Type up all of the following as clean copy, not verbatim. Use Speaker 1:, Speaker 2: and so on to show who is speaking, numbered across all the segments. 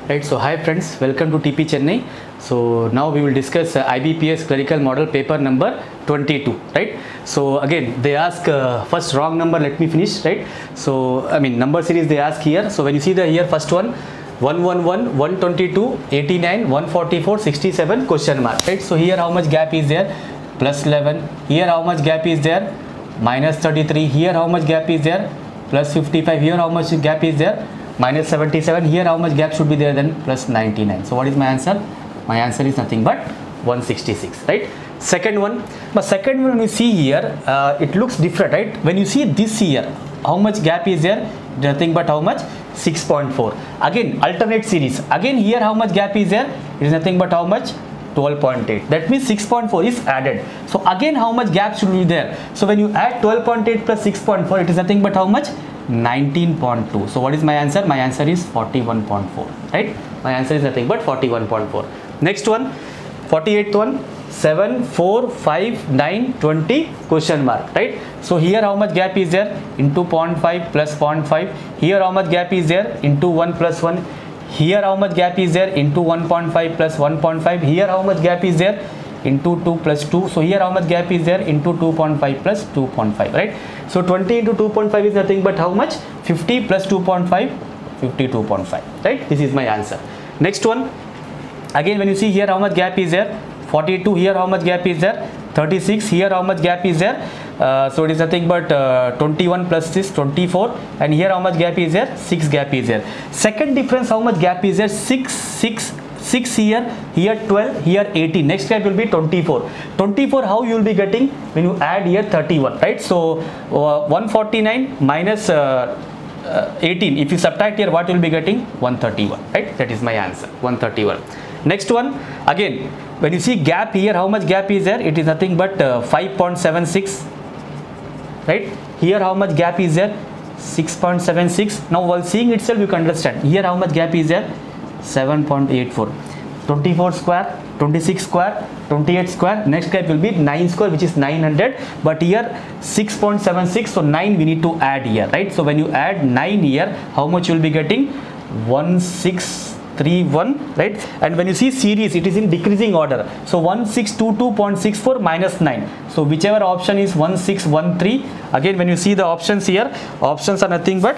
Speaker 1: Right, so hi friends, welcome to TP Chennai. So now we will discuss IBPS clerical model paper number 22, right? So again they ask first wrong number, let me finish, right? So I mean number series they ask here. So when you see the here first one 111, 122, 89, 144, 67 question mark, right? So here how much gap is there? Plus 11. Here how much gap is there? Minus 33. Here how much gap is there? Plus 55. Here how much gap is there? Minus 77. Here how much gap should be there then? Plus 99. So what is my answer? My answer is nothing but 166, right? Second one, but second one when you see here, it looks different, right? When you see this here, how much gap is there? Nothing but how much? 6.4. Again alternate series. Again here how much gap is there? It is nothing but how much? 12.8. That means 6.4 is added. So again how much gap should be there? So when you add 12.8 plus 6.4, it is nothing but how much? 19.2. So what is my answer? My answer is 41.4, right? My answer is nothing but 41.4. Next one, 48th one, 7, 4, 5, 9, 20 question mark, right? So here how much gap is there? Into 0.5 plus 0.5. Here how much gap is there? Into 1 plus 1. Here how much gap is there? Into 1.5 plus 1.5. Here how much gap is there? Into 2 plus 2. So here how much gap is there? Into 2.5 plus 2.5, right? So 20 into 2.5 is nothing but how much? 50 plus 2.5, 52.5, right? This is my answer. Next one, again when you see here how much gap is there? 42. Here how much gap is there? 36. Here how much gap is there? So it is nothing but 21 plus this 24, and here how much gap is there? 6 gap is there. Second difference, how much gap is there? 6 here, here 12, here 18. Next gap will be 24. 24 how you will be getting when you add here 31, right? So 149 minus 18, if you subtract here, what you will be getting? 131, right? That is my answer, 131. Next one, again when you see gap here, how much gap is there? It is nothing but 5.76, right? Here how much gap is there? 6.76. Now while seeing itself you can understand here how much gap is there? 7.84. 24 square, 26 square, 28 square. Next gap will be 9 square, which is 900, but here 6.76. so 9 we need to add here, right? So when you add 9 here, how much you will be getting? 1631, right? And when you see series, it is in decreasing order. So 1622.64 minus 9. So whichever option is 1613. Again when you see the options here, options are nothing but,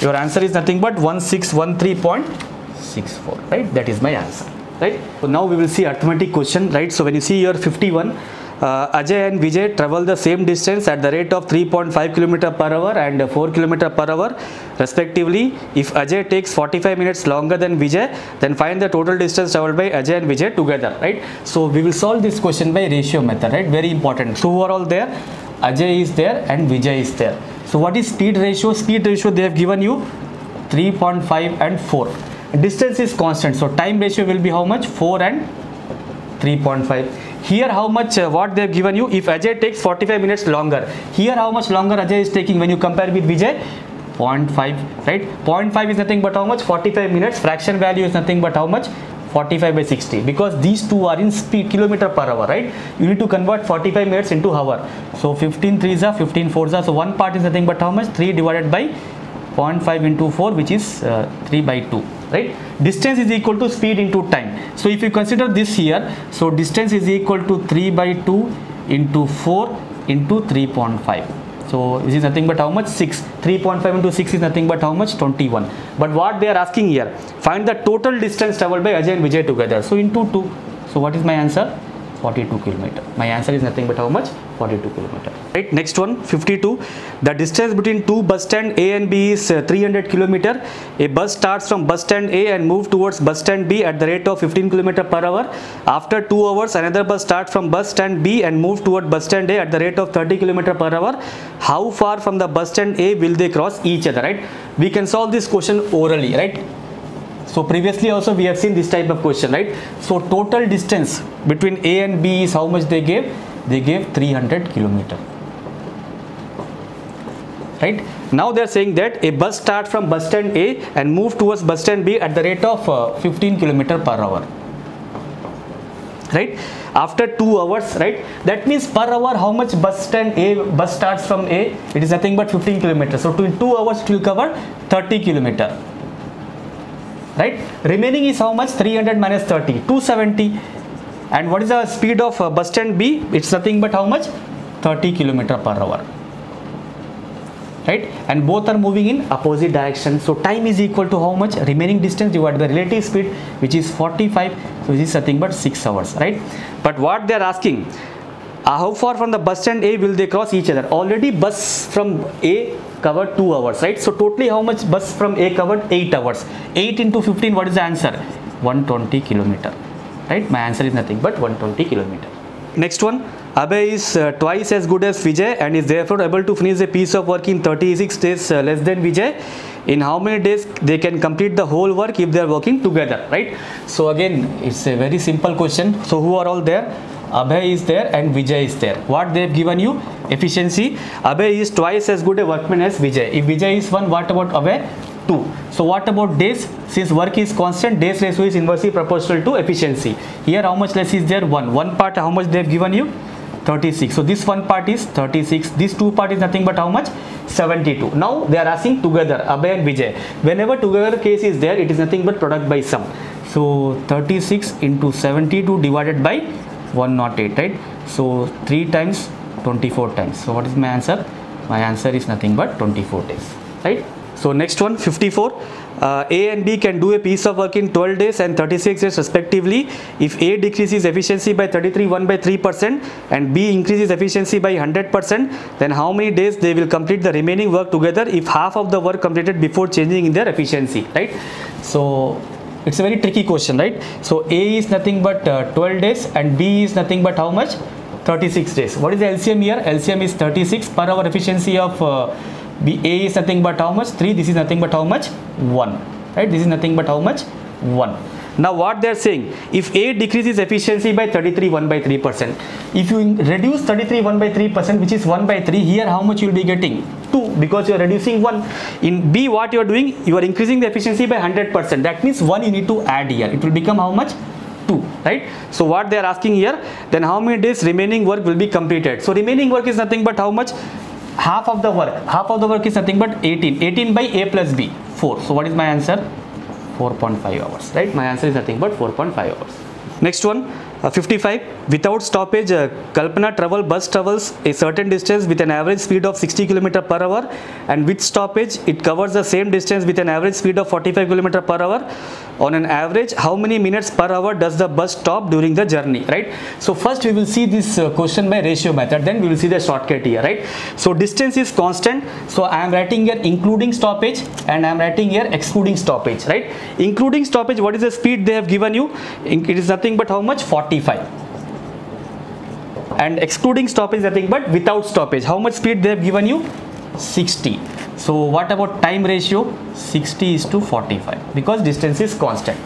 Speaker 1: your answer is nothing but 1613.64, right? That is my answer, right? So now we will see arithmetic question, right? So when you see your 51, Ajay and Vijay travel the same distance at the rate of 3.5 km per hour and 4 km per hour respectively. If Ajay takes 45 minutes longer than Vijay, then find the total distance traveled by Ajay and Vijay together, right? So we will solve this question by ratio method, right? Very important. So who are all there? Ajay is there and Vijay is there. So what is speed ratio? Speed ratio they have given you 3.5 and 4. Distance is constant, so time ratio will be how much? 4 and 3.5. Here how much what they have given you? If Ajay takes 45 minutes longer, here how much longer Ajay is taking when you compare with Vijay? 0.5, right? 0.5 is nothing but how much? 45 minutes. Fraction value is nothing but how much? 45 by 60, because these two are in speed kilometer per hour, right? You need to convert 45 minutes into hour. So 15 3s are 15 4s are, so one part is nothing but how much? 3 divided by 0.5 into 4, which is 3 by 2, right? Distance is equal to speed into time. So if you consider this here, so distance is equal to 3 by 2 into 4 into 3.5. So this is nothing but how much? 6. 3.5 into 6 is nothing but how much? 21. But what they are asking here, find the total distance traveled by Ajay and Vijay together. So into 2. So what is my answer? 42 km. My answer is nothing but how much? 42 km. Right. Next one, 52. The distance between two bus stand A and B is 300 km. A bus starts from bus stand A and moves towards bus stand B at the rate of 15 km per hour. After 2 hours, another bus starts from bus stand B and moves toward bus stand A at the rate of 30 km per hour. How far from the bus stand A will they cross each other, right? We can solve this question orally, right? So previously also we have seen this type of question, right? So total distance between A and B is how much they gave? They gave 300 km. Right? Now they are saying that a bus starts from bus stand A and moves towards bus stand B at the rate of 15 km per hour. Right? After 2 hours, right? That means per hour how much bus starts from A? It is nothing but 15 km. So in 2 hours it will cover 30 km. right? Remaining is how much? 300 minus 30, 270. And what is the speed of bus stand B? It's nothing but how much? 30 km per hour, right? And both are moving in opposite direction. So time is equal to how much? Remaining distance divided by relative speed, which is 45. So this is nothing but 6 hours, right? But what they are asking, how far from the bus stand A will they cross each other? Already bus from A covered 2 hours, right? So totally how much bus from A covered? 8 hours. 8 into 15, what is the answer? 120 km, right? My answer is nothing but 120 km. Next one, Abhay is twice as good as Vijay and is therefore able to finish a piece of work in 36 days less than Vijay. In how many days they can complete the whole work if they are working together, right? So again, it's a very simple question. So who are all there? Abhay is there and Vijay is there. What they have given you? Efficiency. Abhay is twice as good a workman as Vijay. If Vijay is 1, what about Abhay? 2. So what about days? Since work is constant, days ratio is inversely proportional to efficiency. Here how much less is there? 1. One part how much they have given you? 36. So this one part is 36. This two part is nothing but how much? 72. Now they are asking together, Abhay and Vijay. Whenever together case is there, it is nothing but product by sum. So 36 into 72 divided by 108, right? So 3 times 24 times. So what is my answer? My answer is nothing but 24 days, right? So next one, 54. A and B can do a piece of work in 12 days and 36 days respectively. If A decreases efficiency by 1/3% and B increases efficiency by 100%, then how many days they will complete the remaining work together if half of the work completed before changing in their efficiency, right? So it's a very tricky question, right? So A is nothing but 12 days and B is nothing but how much? 36 days. What is the LCM here? LCM is 36 per hour efficiency of A is nothing but how much? 3. This is nothing but how much? 1. Right? This is nothing but how much? 1. Now what they are saying, if A decreases efficiency by 1/3%, if you reduce 1/3%, which is 1/3, here how much you will be getting? 2, because you are reducing 1. In B, what you are doing? You are increasing the efficiency by 100%. That means 1 you need to add here. It will become how much? 2, right? So what they are asking here, then how many days remaining work will be completed? So remaining work is nothing but how much? Half of the work. Half of the work is nothing but 18. 18 by A plus B, 4. So what is my answer? 4.5 hours, right? My answer is nothing but 4.5 hours. Next one, 55. Without stoppage, Kalpana bus travels a certain distance with an average speed of 60 km per hour, and with stoppage it covers the same distance with an average speed of 45 km per hour. On an average, how many minutes per hour does the bus stop during the journey, right? So first we will see this question by ratio method, then we will see the shortcut here, right? So distance is constant, so I am writing here including stoppage and I am writing here excluding stoppage, right? Including stoppage, what is the speed they have given you? It is nothing but how much? 45. And excluding stoppage is nothing but without stoppage, how much speed they have given you? 60. So what about time ratio? 60 is to 45, because distance is constant.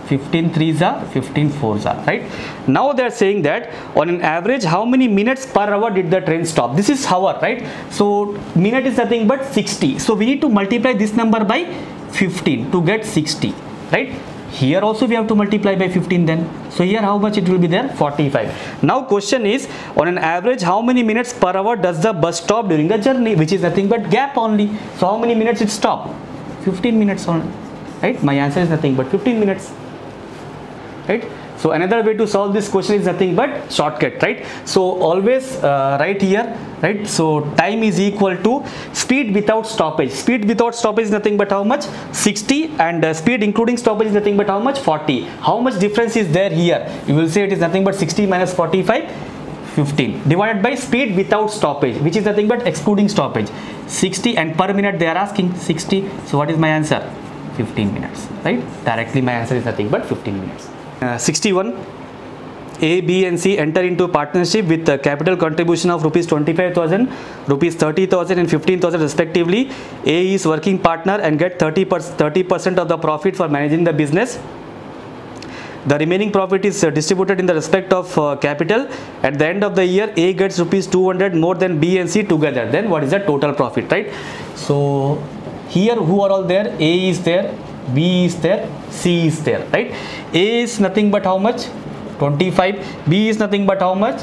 Speaker 1: 15 3s are 15 4s are, right? Now they are saying that on an average, how many minutes per hour did the train stop? This is hour, right? So minute is nothing but 60. So we need to multiply this number by 15 to get 60, right? Here also we have to multiply by 15 then. So here how much it will be there? 45. Now question is, on an average, how many minutes per hour does the bus stop during the journey? Which is nothing but gap only. So how many minutes it stop? 15 minutes only, right? My answer is nothing but 15 minutes, right? So another way to solve this question is nothing but shortcut, right? So always write here, right? So time is equal to speed without stoppage. Speed without stoppage is nothing but how much? 60, and speed including stoppage is nothing but how much? 40. How much difference is there here? You will say it is nothing but 60 minus 45, 15, divided by speed without stoppage, which is nothing but excluding stoppage, 60, and per minute they are asking 60. So what is my answer? 15 minutes, right? Directly my answer is nothing but 15 minutes. 61. A, B and C enter into partnership with a capital contribution of rupees 25,000, rupees 30,000 and 15,000 respectively. A is working partner and get 30% of the profit for managing the business. The remaining profit is distributed in the respect of capital. At the end of the year, A gets rupees 200 more than B and C together. Then what is the total profit, right? So here who are all there? A is there, B is there, C is there, right? A is nothing but how much? 25. B is nothing but how much?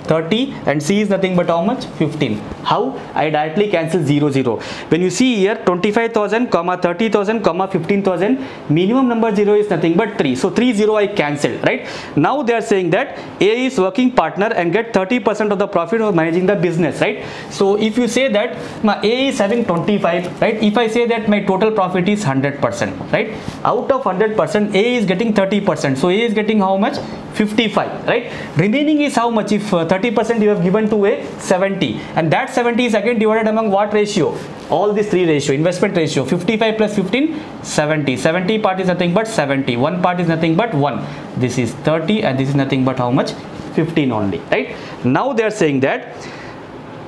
Speaker 1: 30. And C is nothing but how much? 15. How? I directly cancel 0, 0. When you see here 25,000, 30,000, 15,000, minimum number 0 is nothing but 3. So 3, 0 I cancelled, right? Now they are saying that A is working partner and get 30% of the profit of managing the business, right? So if you say that my A is having 25, right? If I say that my total profit is 100%, right? Out of 100%, A is getting 30%. So A is getting how much? 55, right? Remaining is how much? If 30% you have given to A, 70, and that 70 is again divided among what ratio? All these three ratio, investment ratio, 55 plus 15, 70. 70 part is nothing but 70. One part is nothing but 1. This is 30 and this is nothing but how much? 15 only, right? Now they are saying that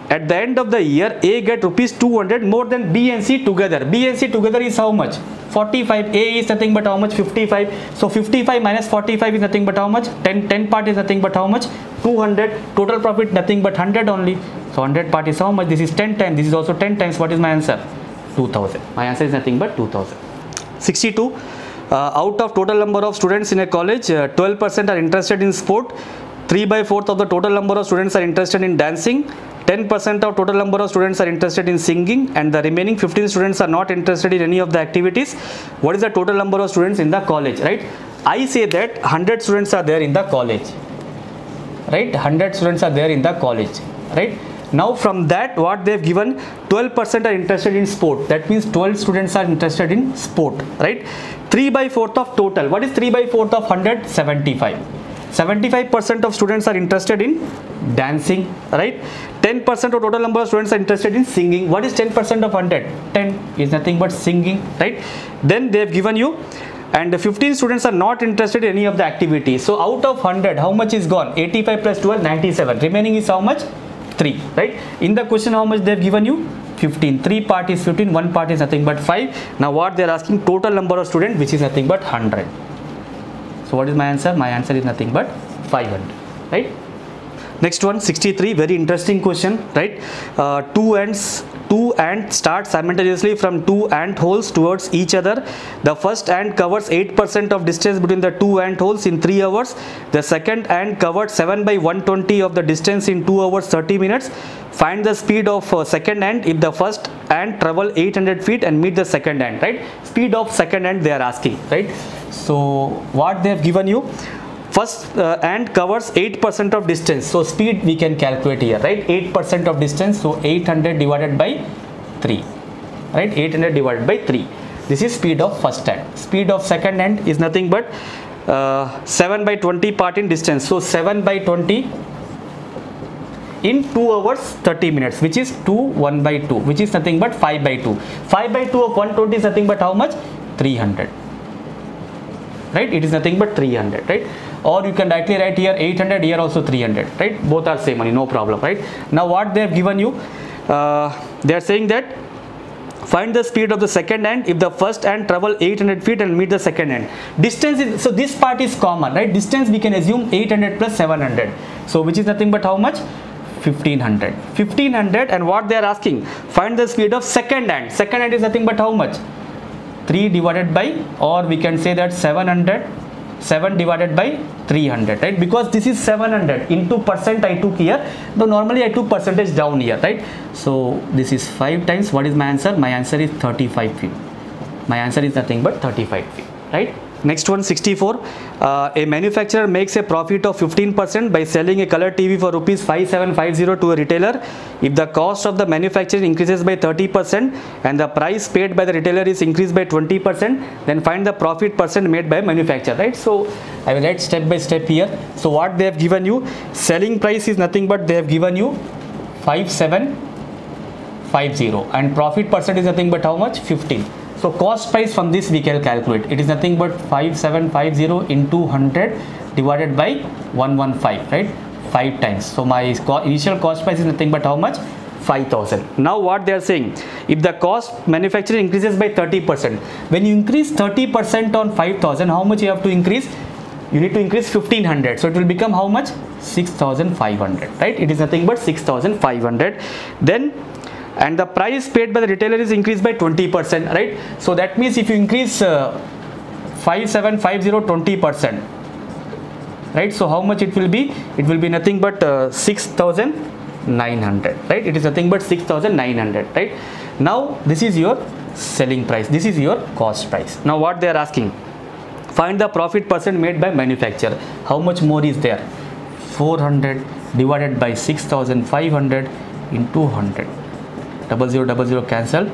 Speaker 1: at the end of the year, A get rupees 200 more than B and C together. B and C together is how much? 45. A is nothing but how much? 55. So 55 minus 45 is nothing but how much? 10. 10 part is nothing but how much? 200. Total profit nothing but 100 only. So 100 part is how much? This is 10 times. This is also 10 times. What is my answer? 2000. My answer is nothing but 2000. 62. Out of total number of students in a college, 12% are interested in sport. 3/4 of the total number of students are interested in dancing. 10% of total number of students are interested in singing, and the remaining 15 students are not interested in any of the activities. What is the total number of students in the college, right? I say that 100 students are there in the college, right? 100 students are there in the college, right? Now from that, what they have given, 12% are interested in sport. That means 12 students are interested in sport, right? 3/4 of total. What is 3/4 of 100? 75. 75% of students are interested in dancing, right? 10% of total number of students are interested in singing. What is 10% of 100? 10 is nothing but singing, right? Then they have given you, and 15 students are not interested in any of the activities. So out of 100, how much is gone? 85 plus 12, 97. Remaining is how much? 3, right? In the question, how much they have given you? 15. 3 part is 15, 1 part is nothing but 5. Now what they are asking, total number of students, which is nothing but 100. So what is my answer? My answer is nothing but 500, right? Next one, 63, very interesting question, right? Two ants start simultaneously from two ant holes towards each other. The first ant covers 8% of distance between the two ant holes in 3 hours. The second ant covered 7/120 of the distance in 2 hours 30 minutes. Find the speed of second ant if the first ant travel 800 feet and meet the second ant, right? Speed of second ant they are asking, right? So what they have given you, first ant covers 8% of distance, so speed we can calculate here, right? 8% of distance, so 800 divided by 3, right? 800 divided by 3. This is speed of first ant. Speed of second ant is nothing but 7/20 part in distance, so 7/20 in 2 hours 30 minutes, which is 2 1/2, which is nothing but 5/2. 5/2 of 120 is nothing but how much? 300, right? It is nothing but 300, right? Or you can directly write here 800, here also 300, right? Both are same money, no problem, right? Now what they have given you, they are saying that find the speed of the second ant if the first ant travel 800 feet and meet the second ant. Distance is, so this part is common, right? Distance we can assume 800 plus 700, so which is nothing but how much? 1500. 1500, and what they are asking, find the speed of second ant. Second ant is nothing but how much? 3 divided by, or we can say that 700, 7 divided by 300, right? Because this is 700 into percent I took here, though normally I took percentage down here, right? So this is 5 times. What is my answer? My answer is 35 feet. My answer is nothing but 35 feet, right? Next one, 64. A manufacturer makes a profit of 15% by selling a color TV for rupees 5750 to a retailer. If the cost of the manufacturing increases by 30% and the price paid by the retailer is increased by 20%, then find the profit percent made by manufacturer, right? So I will write step by step here. So what they have given you, selling price is nothing but they have given you 5750, and profit percent is nothing but how much? 15. So cost price from this we can calculate. It is nothing but 5750 into 100 divided by 115, right? 5 times. So my initial cost price is nothing but how much? 5000. Now what they are saying, if the cost manufacturing increases by 30%, when you increase 30% on 5000, how much you have to increase? You need to increase 1500. So it will become how much? 6500, right? It is nothing but 6500. Then, and the price paid by the retailer is increased by 20%, right? So that means if you increase 5750 20%, right? So how much it will be? It will be nothing but 6000 6,900, right? It is nothing but 6,900, right? Now this is your selling price, this is your cost price. Now what they are asking, find the profit percent made by manufacturer. How much more is there? 400 divided by 6,500 into 100. 0000 cancel.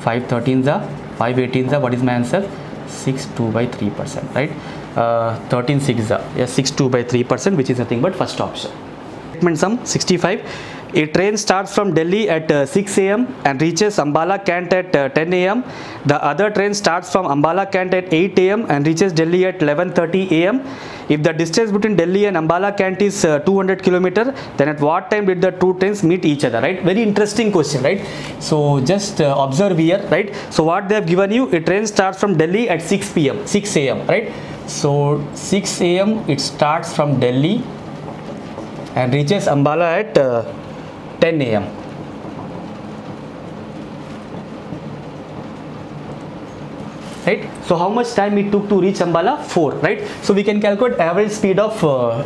Speaker 1: 513s are 518s are, what is my answer? 62 by 3%, right? 13/6 are, yes, 62 by 3%, which is nothing but first option. Statement sum 65. A train starts from Delhi at 6 a.m. and reaches Ambala Cant at 10 a.m. The other train starts from Ambala Cant at 8 a.m. and reaches Delhi at 11:30 a.m. If the distance between Delhi and Ambala Cant is 200 km, then at what time did the two trains meet each other, right? Very interesting question, right? So just observe here, right? So what they have given you, a train starts from Delhi at 6 a.m., right? So 6 a.m. it starts from Delhi and reaches Ambala at 10 a.m. right? So how much time it took to reach Ambala? 4, right? So we can calculate average speed of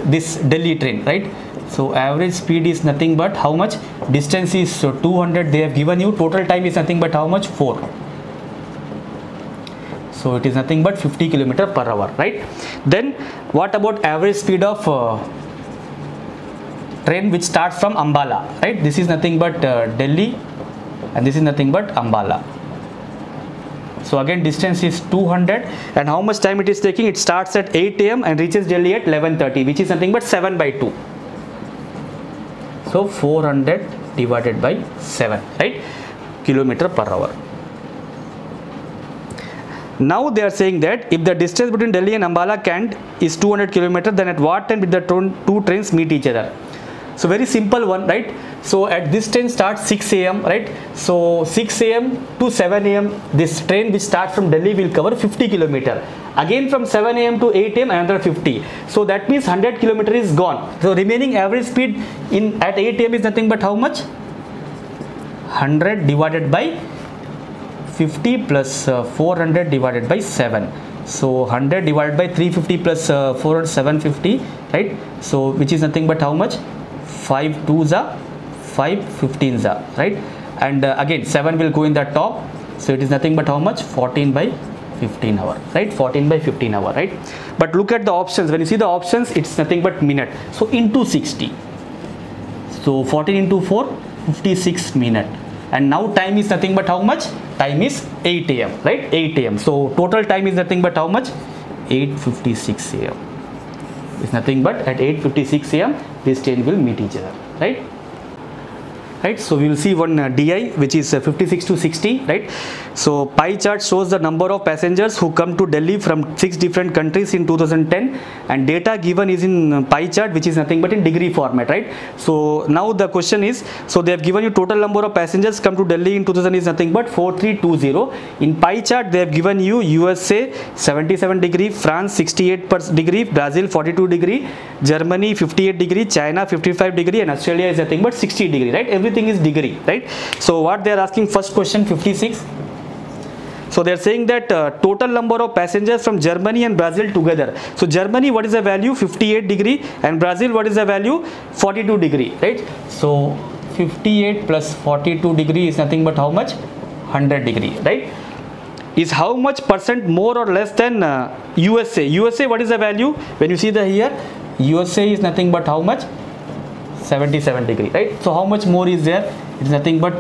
Speaker 1: this Delhi train, right? So average speed is nothing but how much? Distance is 200 they have given you. Total time is nothing but how much? 4. So it is nothing but 50 km per hour, right? Then what about average speed of train which starts from Ambala, right? This is nothing but Delhi and this is nothing but Ambala. So again distance is 200 and how much time it is taking? It starts at 8 a.m. and reaches Delhi at 11:30, which is nothing but 7/2. So 400 divided by 7, right? Kilometer per hour. Now they are saying that if the distance between Delhi and Ambala Cant is 200 km, then at what time did the two trains meet each other? So very simple one, right? So at this train starts 6 a.m, right? So 6 a.m. to 7 a.m, this train which starts from Delhi will cover 50 km. Again from 7 a.m. to 8 a.m. another 50. So that means 100 km is gone. So remaining average speed at 8 a.m. is nothing but how much? 100 divided by 50 plus 400 divided by 7. So 100 divided by 350 plus 400, 750, right? So which is nothing but how much? 5 2s are 5 15s are, right? And again 7 will go in the top, so it is nothing but how much? 14 by 15 hour, right? 14 by 15 hour, right? But look at the options. When you see the options, it's nothing but minute. So into 60. So 14 into 4, 56 minute. And now time is nothing but how much? Time is 8 a.m, right? 8 a.m. So total time is nothing but how much? 8:56 a.m. It's nothing but at 8:56 a.m. this train will meet each other, right? Right, so we will see one DI which is 56 to 60, right? So pie chart shows the number of passengers who come to Delhi from 6 different countries in 2010, and data given is in pie chart which is nothing but in degree format, right? So now the question is, so they have given you total number of passengers come to Delhi in 2000 is nothing but 4320. In pie chart they have given you USA 77 degree, France 68 degree, Brazil 42 degree, Germany 58 degree, China 55 degree, and Australia is nothing but 60 degree, right? Everything is degree, right? So what they are asking, first question 56. So they are saying that total number of passengers from Germany and Brazil together. So Germany, what is the value? 58 degree, and Brazil, what is the value? 42 degree, right? So 58 plus 42 degree is nothing but how much? 100 degree, right? Is how much percent more or less than USA? USA, what is the value? When you see the here, USA is nothing but how much? 77 degree, right? So how much more is there? It is nothing but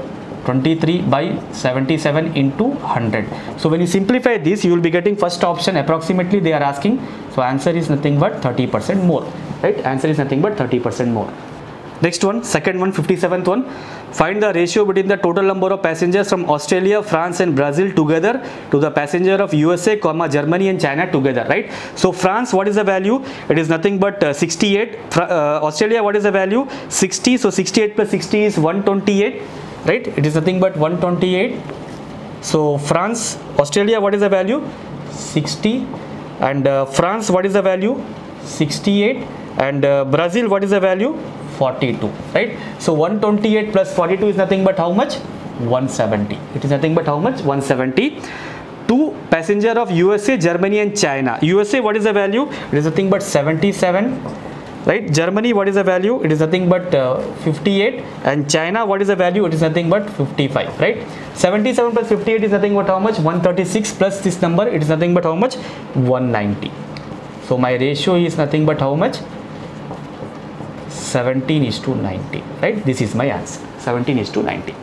Speaker 1: 23 by 77 into 100. So when you simplify this, you will be getting first option approximately they are asking. So answer is nothing but 30% more, right? Answer is nothing but 30% more. Next one, second one, 57th one. Find the ratio between the total number of passengers from Australia, France and Brazil together to the passenger of USA, Germany and China together, right? So France, what is the value? It is nothing but 68. Australia, what is the value? 60. So 68 plus 60 is 128, right? It is nothing but 128. So France, Australia, what is the value? 60. And France, what is the value? 68. And Brazil, what is the value? 42, right? So 128 plus 42 is nothing but how much? 170. It is nothing but how much? 170. To passenger of USA, Germany and China. USA, what is the value? It is nothing but 77. right? Germany, what is the value? It is nothing but 58, and China, what is the value? It is nothing but 55, right? 77 plus 58 is nothing but how much? 136 plus this number, it is nothing but how much? 190. So my ratio is nothing but how much? 17:90, right? This is my answer, 17:90.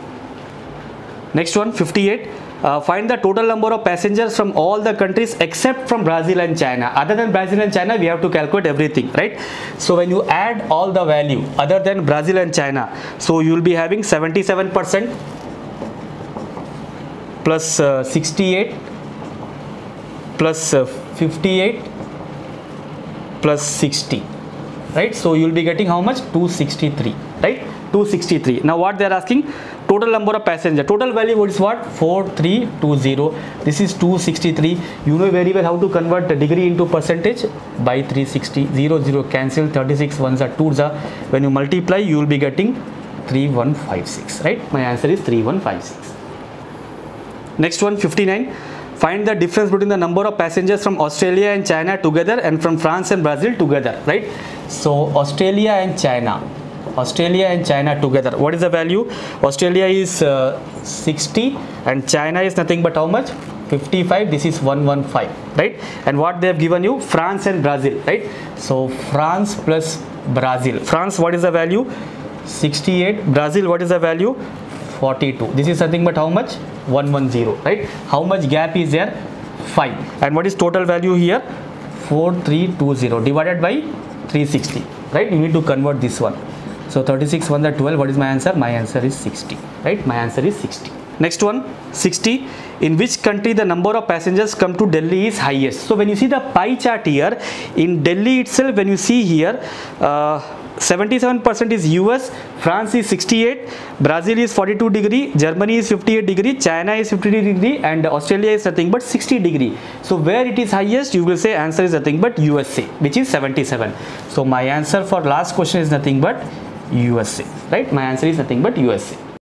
Speaker 1: Next one, 58. Find the total number of passengers from all the countries except from Brazil and China. Other than Brazil and China, we have to calculate everything, right? So when you add all the value other than Brazil and China, so you will be having 77% plus 68 plus 58 plus 60, right? So you will be getting how much? 263, right? 263. Now what they are asking? Total number of passenger. Total value is what? 4320. This is 263. You know very well how to convert the degree into percentage. By 360. 0 cancel. 36 ones are 2s are. When you multiply, you will be getting 3156. Right? My answer is 3156. Next one, 59. Find the difference between the number of passengers from Australia and China together and from France and Brazil together. Right? So Australia and China together, what is the value? Australia is 60 and China is nothing but how much? 55. This is 115, right? And what they have given you? France and Brazil, right? So France plus Brazil. France, what is the value? 68. Brazil, what is the value? 42. This is nothing but how much? 110, right? How much gap is there? 5. And what is total value here? 4320 divided by 360, right? You need to convert this one. So 36 1 are 12. What is my answer? My answer is 60, right? My answer is 60. Next one, 60. In which country the number of passengers come to Delhi is highest? So when you see the pie chart here, in Delhi itself, when you see here, 77% is US, France is 68, Brazil is 42 degree, Germany is 58 degree, China is 50 degree, and Australia is nothing but 60 degree. So where it is highest, you will say answer is nothing but USA, which is 77. So my answer for last question is nothing but USA, right? My answer is nothing but USA.